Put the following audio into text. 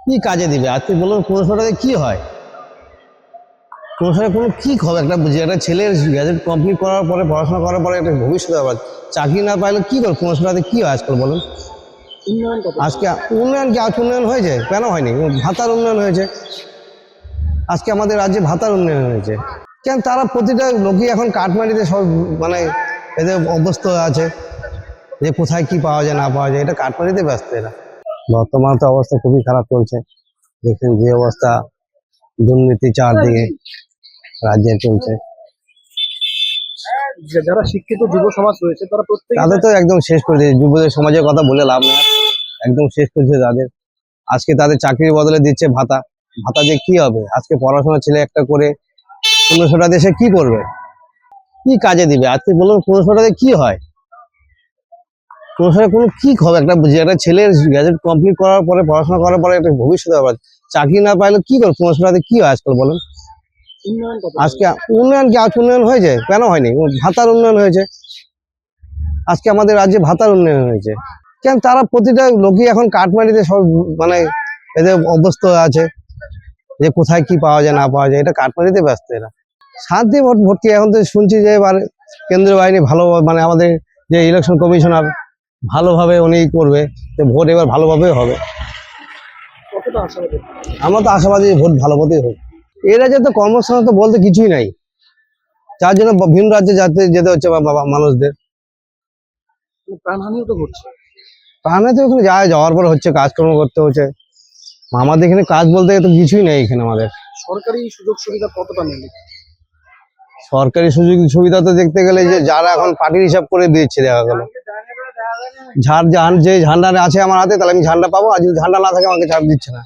কি কাজে দিবে আজকে বলুন 1500 টাকায় কি হয়? 1500 কোনো কি হবে একটা বুঝি একটা ছেলের গ্র্যাজুয়েট কমপ্লিট করার পরে পড়াশোনা করার পরে একটা ভবিষ্যৎ আবার চাকরি না পাইলে কি করে 1500 টাকায় কি হয় আজকাল বলুন? উন্নয়ন কত? আজকে উন্নয়ন কি আজ উন্নয়ন হয়েছে? কেন হয়নি? ভাতার উন্নয়ন হয়েছে। আজকে আমাদের রাজ্যে ভাতার উন্নয়ন হয়েছে। কেন তারা প্রতিটা লোকই এখন কাটমানিতে সব মানে এদের অভ্যস্ত আছে যে কোথায় কি পাওয়া যায় না পাওয়া যায়, এটা কাটমানিতে ব্যস্ত এরা। বর্তমান তো অবস্থা খুবই খারাপ চলছে, দেখছেন যে অবস্থা, দুর্নীতি চারদিকে রাজ্যে চলছে। যারা শিক্ষিত যুব সমাজ রয়েছে তারা প্রত্যেকে তাদের তো একদম শেষ করে দিয়েছে, যুবদের সমাজের কথা বলে লাভ নেই, একদম শেষ করেছে তাদের। আজকে তাদের চাকরির বদলে দিচ্ছে ভাতা, ভাতা দিয়ে কি হবে? আজকে পড়াশোনা ছেলে একটা করে 1500 টাকা দেশে কি করবে? কি কাজে দিবে আজকে বলুন? 1500 টাকায় কি হয়? 1500 কোনো কি হবে একটা বুঝি একটা ছেলের গ্র্যাজুয়েট কমপ্লিট করার পরে পড়াশোনা করার পরে একটা ভবিষ্যৎ আবার চাকরি না পাইলে কি করে 1500 টাকায় কি হয় আজকাল বলুন? উন্নয়ন কত? আজকে উন্নয়ন কি আজ উন্নয়ন হয়েছে? কেন হয়নি? ভাতার উন্নয়ন হয়েছে। আজকে আমাদের রাজ্যে ভাতার উন্নয়ন হয়েছে। কেন তারা প্রতিটা লোকই এখন কাটমানিতে সব মানে এদের অভ্যস্ত আছে যে কোথায় কি পাওয়া যায় না পাওয়া যায়, এটা কাটমানিতে ব্যস্ত এরা। শান্তি ভোট ভর্তি এখন তো শুনছি যে এবার কেন্দ্রীয় বাহিনী ভালো মানে আমাদের যে ইলেকশন কমিশনার ভালোভাবে উনি করবে, যে ভোট এবার ভালোভাবে হবে। কতটা আশাবাদী? আমরা তো আশাবাদী ভোট ভালোভাবেই হোক। এ রাজ্যে তো কর্মসংস্থান তো বলতে কিছুই নাই, যার জন্য ভিন্ন রাজ্যে যেতে হচ্ছে মানুষদের। প্রাণহানিও তো ঘটছে। প্রাণে তো ওখানে যাওয়ার পর হচ্ছে, কাজকর্ম করতে হচ্ছে। আমাদের এখানে কাজ বলতে তো কিছুই নেই এখানে আমাদের। সরকারি সুযোগ সুবিধা কতটা মেলে? সরকারি সুযোগ সুবিধা তো দেখতে গেলে যে যারা এখন পার্টির হিসাব করে দিচ্ছে, দেখা গেল যে ঝান্ডা আছে আমার হাতে, তাহলে আমি ঝান্ডা পাবো, আর যদি ঝান্ডা না থাকে আমাকে ছাড় দিচ্ছে না।